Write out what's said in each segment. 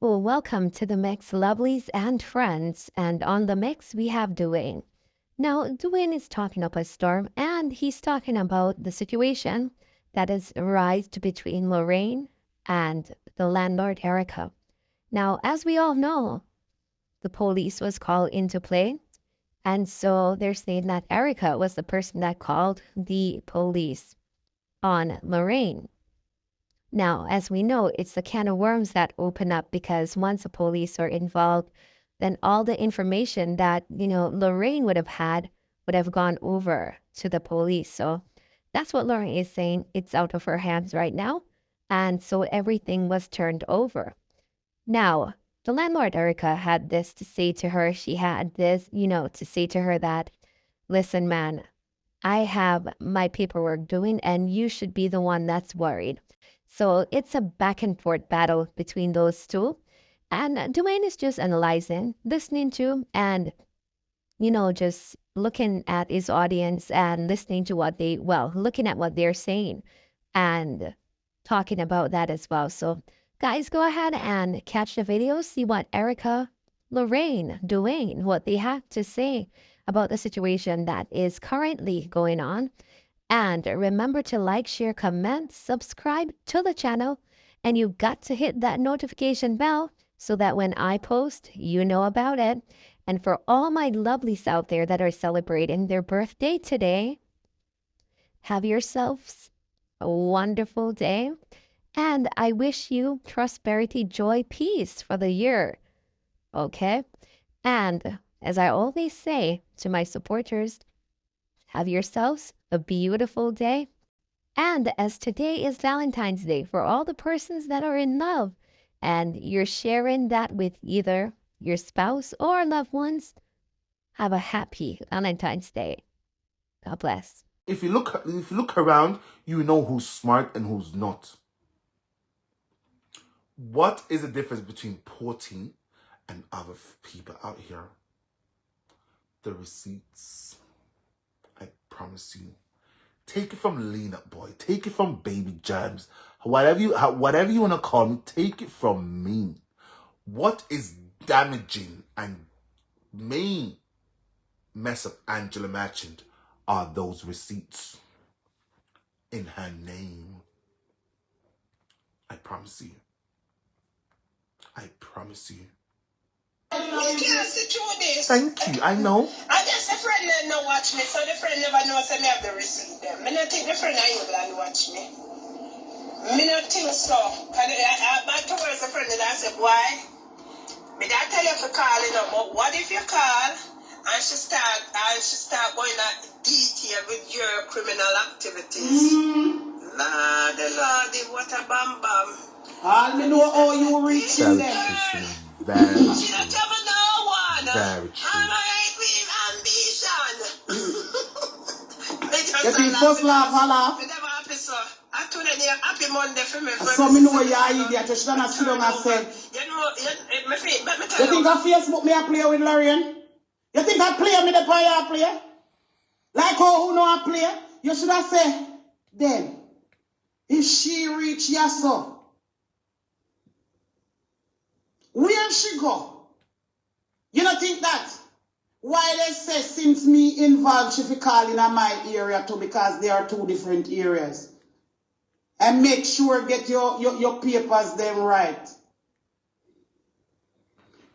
people, welcome to the Mix Lovelies and Friends. And on the mix, we have Dwayne. Now, Dwayne is talking up a storm and he's talking about the situation that has arisen between Lorraine and the landlord Erica. Now, as we all know, the police was called into play. And so they're saying that Erica was the person that called the police on Lorraine. Now, as we know, it's the can of worms that open up because once the police are involved, then all the information that, Lorraine would have had would have gone over to the police. So that's what Lorraine is saying. It's out of her hands right now. And so everything was turned over. Now, the landlord Erica had this to say to her. She had this, to say to her that, listen, man, I have my paperwork doing, and you should be the one that's worried. So it's a back and forth battle between those two. And Dwayne is just analyzing, listening to, and, just looking at his audience and listening to looking at what they're saying and talking about that as well. So, guys, go ahead and catch the video, see what Erica, Lorraine, Dwayne, what they have to say about the situation that is currently going on. And remember to like, share, comment, subscribe to the channel, and you've got to hit that notification bell so that when I post, you know about it. And for all my lovelies out there that are celebrating their birthday today, have yourselves a wonderful day. And I wish you prosperity, joy, peace for the year. Okay? And as I always say to my supporters, have yourselves a beautiful day. And as today is Valentine's Day for all the persons that are in love and you're sharing that with either your spouse or loved ones, have a happy Valentine's Day. God bless. If you look around, you know who's smart and who's not. What is the difference between Portine and other people out here? The receipts. I promise you. Take it from Lena Boy. Take it from Baby Jams. Whatever you want to call me, take it from me. What is damaging and may mess up Angela Merchant are those receipts in her name. I promise you. I promise you. Thank you. I know. I guess the friend that no watch me, so the friend never knows I have the receipt them. I don't think the friend I will watch me. I don't think so. I back towards the friend that I said, why? Me that tell you for calling her, but what if you call and she start going at detail with your criminal activities? Lordy, what a bam bam. All me know how you reaching them. Very true. She not ever know one. Very true. I'm a with ambition. You think first laugh, I laugh. Me never happy, so. I told them happy Monday for me. So me know you're an idiot. You should not sit down and say. You think I Facebook me a play with Lorraine? You think I play me the player I play? Like how who know I play? You should have said, then, if she reach Yasso, where she go? You don't think that? Why they say since me involved, she fi call in my area too because they are two different areas. And make sure get your papers them right.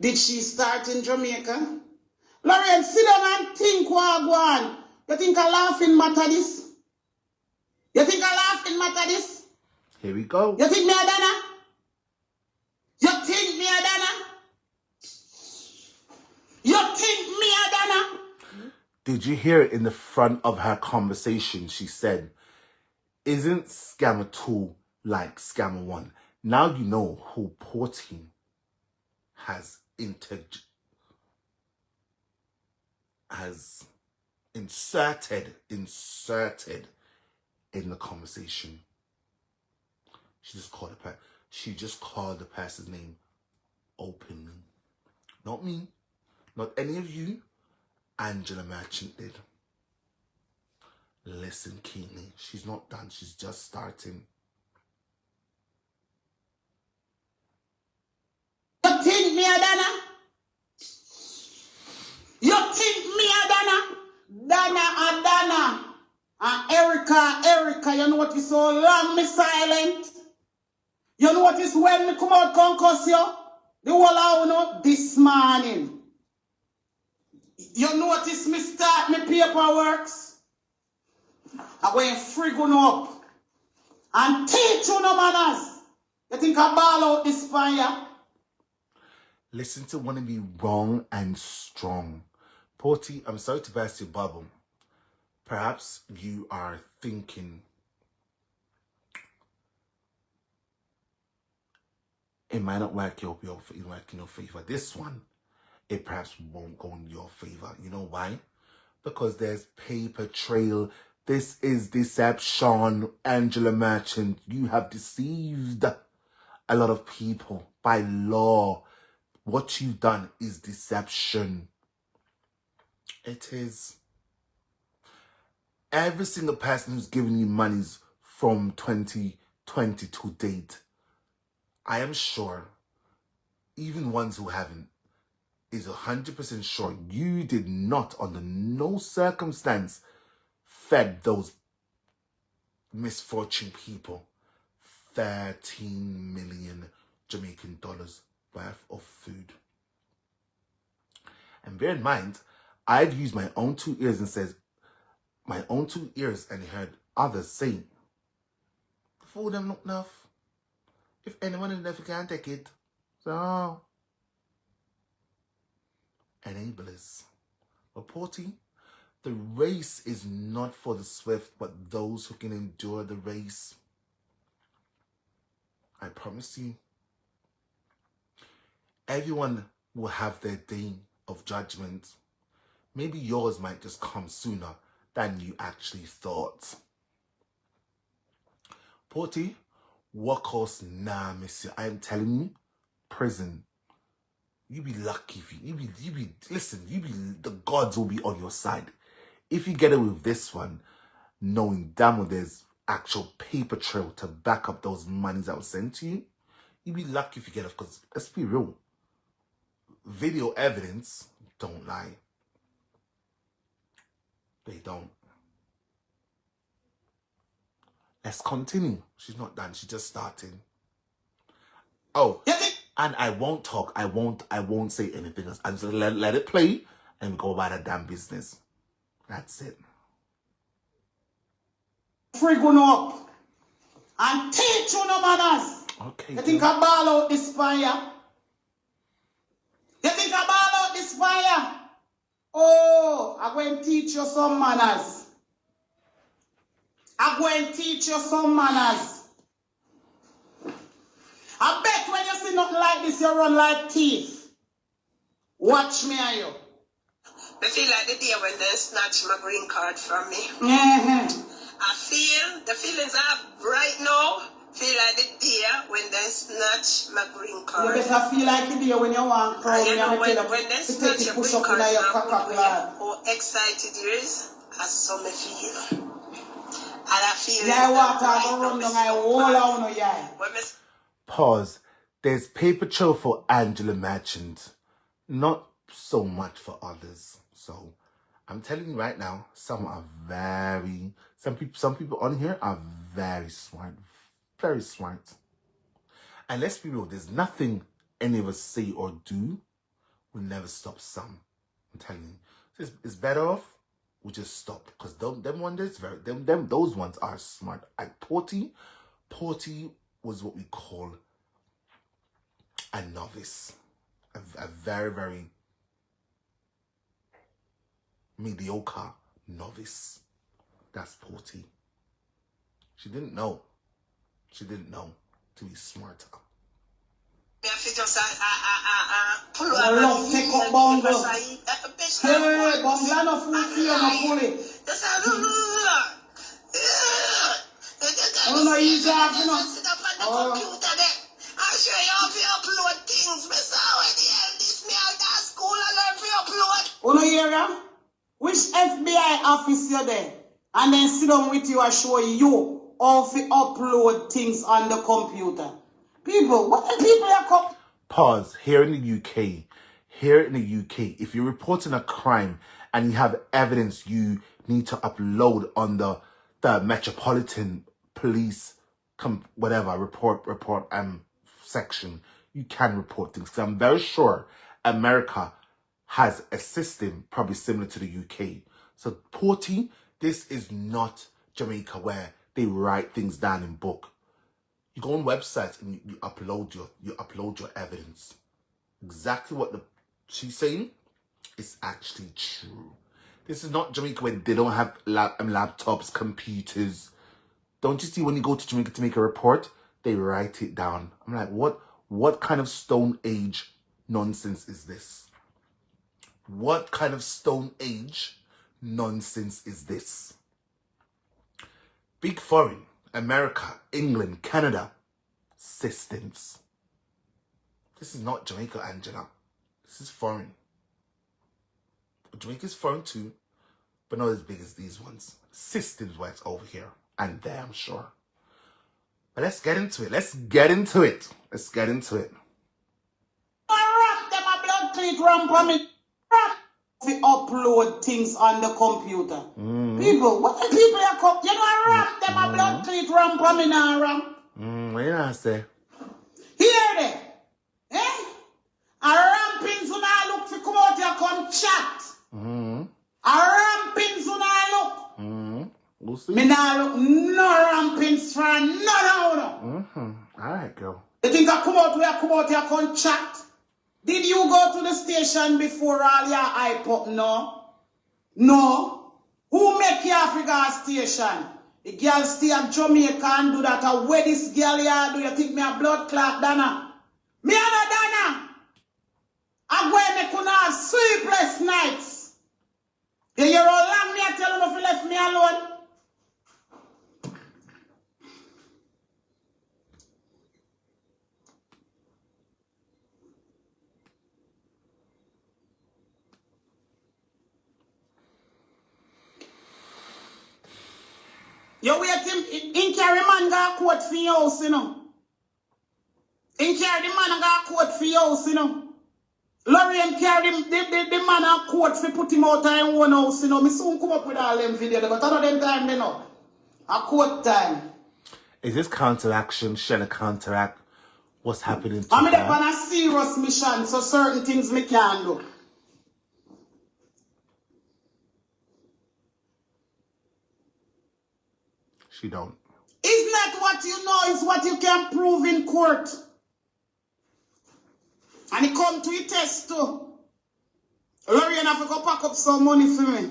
Did she start in Jamaica? Lorraine, sit down and think what go on. You think a laughing matter this? You think a laughing matter this? Here we go. You think me a dana? You think me a dana? You think me a dana? Did you hear it in the front of her conversation? She said, isn't Scammer 2 like Scammer 1? Now you know who Portine has inserted in the conversation. She just called the person's name openly. Not me, not any of you. Angela Merchant did. Listen keenly. She's not done. She's just starting. You because you notice so long me silent. You notice when me come out concuss you, the whole of you this morning. You notice me start me paperworks. I went frigging up and teach you no manners. You think I ball out this fire? Listen to want to be wrong and strong. Porty, I'm sorry to burst your bubble. Perhaps you are thinking it might not work in your favor. This one, it perhaps won't go in your favor. You know why? Because there's paper trail. This is deception, Angela Merchant. You have deceived a lot of people by law. What you've done is deception. It is. Every single person who's given you monies from 2020 to date, I am sure, even ones who haven't, is 100% sure you did not, under no circumstance, fed those misfortune people 13 million Jamaican dollars worth of food. And bear in mind, I've used my own 2 ears and says, my own 2 ears and heard others say, the food them not enough. If anyone in there can't take it, so enablers. But Porty, the race is not for the swift, but those who can endure the race. I promise you, everyone will have their day of judgment. Maybe yours might just come sooner than you actually thought. Porty, what course? Nah, monsieur. I am telling you, prison. You be lucky if you be listen, the gods will be on your side. If you get it with this one, knowing damn well there's actual paper trail to back up those monies that was sent to you, you be lucky if you get it, because let's be real. Video evidence don't lie. They don't. Let's continue. She's not done. She's just starting. Oh, and I won't talk. I won't say anything else. I'm just gonna let it play and go about that damn business. That's it. Frigging up and teach you no manners. Okay. You think I ball out this fire? You think I ball out this fire? Oh, I'm going to teach you some manners. I'm going to teach you some manners. I bet when you see nothing like this, you run like thief. Watch me and you. I feel like the day when they snatch my green card from me. I feel, the feelings I have right now, feel like the day when they snatch my green card. You better feel like the day when you want crowd. You know, when they snatch your green card, how excited you is, I saw me feel. And I feel Pause. There's paper trail for Angela Merchant, not so much for others. So I'm telling you right now, some people on here are very smart, very smart. And let's be real, there's nothing any of us say or do will never stop some. I'm telling you, it's better off we just stop, because those ones are smart. Like Porty was what we call a novice, a very, very mediocre novice. That's Porty. She didn't know to be smarter. Pull out take up bongo. Hey, bongo no food for you, no pull it. Oh no, easy up, you know. Sit up on the computer there. I'll show you how to upload things. Me saw when the hell this me out of school and learn to upload. Oh no, hear which FBI office you there? And then sit down with you and show you how to upload things on the computer. People, what the people are come? Pause. Here in the UK, if you're reporting a crime and you have evidence you need to upload on the the Metropolitan Police report section, you can report things. Because I'm very sure America has a system probably similar to the UK. So Porty, this is not Jamaica where they write things down in book. You go on websites and you upload your evidence. Exactly what she's saying is actually true. This is not Jamaica where they don't have laptops, computers. Don't you see when you go to Jamaica to make a report, they write it down? I'm like, what kind of Stone Age nonsense is this? What kind of Stone Age nonsense is this? Big foreign, America, England, Canada, systems. This is not Jamaica, Angela. This is foreign. Jamaica's foreign too, but not as big as these ones. Systems works over here and there, I'm sure. But let's get into it. Let's get into it. I wrap them a blood cleat ramp on me. We upload things on the computer. People, what the people are come? You know, I wrap them a blood cleat ramp on me now, ramp. What you not say? Hear them. Eh? A ramping so now look for come out here come chat. A ramping so now look. We'll see. Me now look no ramping for none of them. Alright, girl. You think I come out here come chat? Did you go to the station before all your iPod? No. Who make you Africa station? The girl stay at Jamaica and do that. Where this girl here do you think me a blood clot, Dana? Me and a Dana. I'm going to make have sleepless nights. You hear how long me I tell them if you left me alone? You wait him in carry man got court for your house, you know. In carry the man got court for your house, you know. Lorraine carry the man a court for put him out in one house, you know. Me soon come up with all them videos, but all of them time they know. A court time. Is this counteraction? Shall I counteract what's happening to I'm her? on a serious mission, so certain things me can do. She don't. It's not what you know, it's what you can prove in court. And it come to a test too. Lorraine have to go pack up some money for me.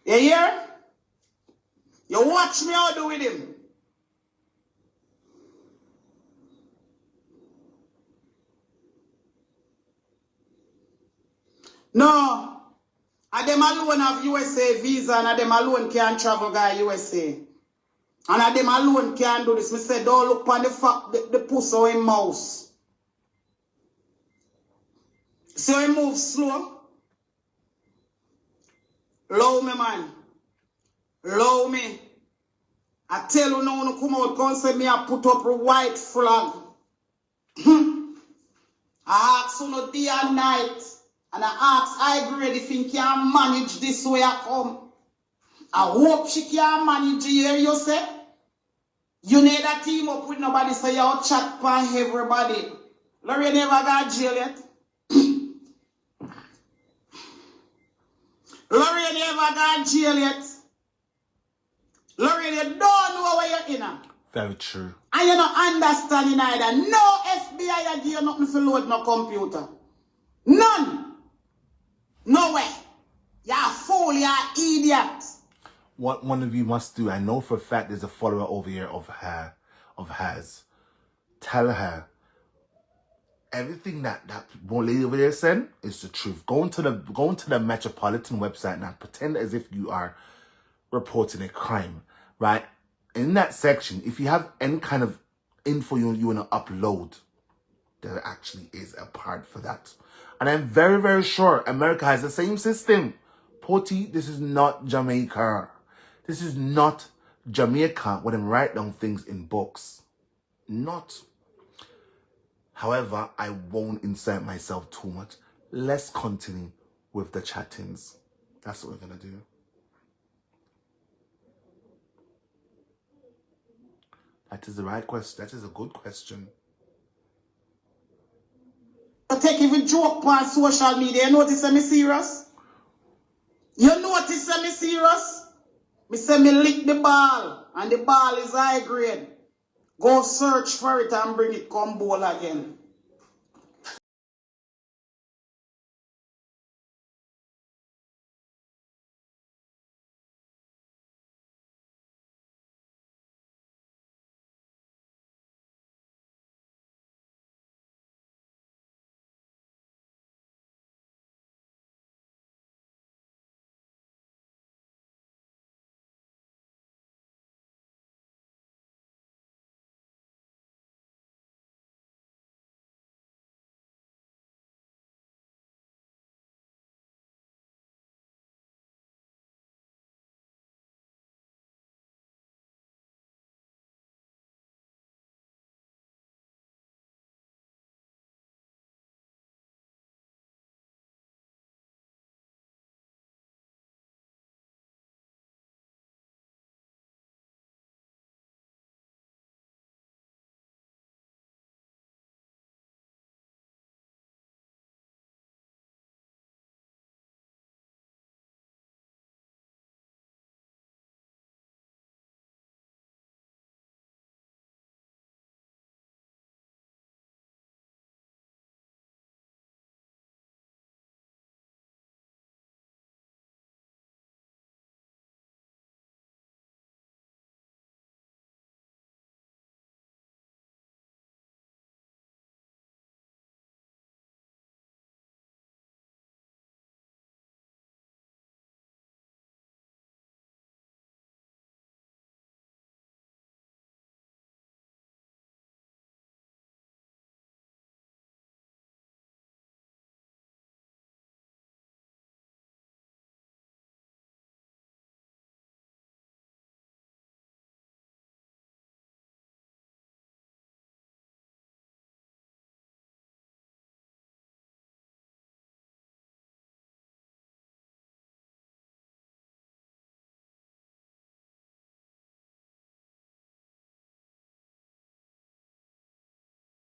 You hear? You watch me how I do with him. No. And them alone have USA visa and them alone can travel guy USA. And them alone can do this. Me say don't look on the fact the pussy in mouse. So he move slow. Low me man. Low me. I tell you now when you come out come say me I put up a white flag. I ask you no day and night. And I ask I grade if he can manage this way I come. I hope she can manage here, you say. You need a team up with nobody so you chat for everybody. Lorraine never got jail yet. Lorraine never got jail yet. Lorraine, you don't know where you're in. Very true. And you don't understand either. No FBI give you nothing for load no computer. None. No way. You're a fool, you're an idiot. What one of you must do, I know for a fact there's a follower over here of hers. Tell her everything that one lady over there said is the truth. Go into the Metropolitan website now. Pretend as if you are reporting a crime, right? In that section, if you have any kind of info you want to upload, there actually is a part for that. And I'm very, very sure America has the same system. Porty, this is not Jamaica. This is not Jamaica when them write down things in books. Not. However, I won't insert myself too much. Let's continue with the chattings. That's what we're going to do. That is the right question. That is a good question. I take even joke on social media. You notice me serious? You notice me serious? Me say me lick the ball, and the ball is high grade. Go search for it and bring it come bowl again.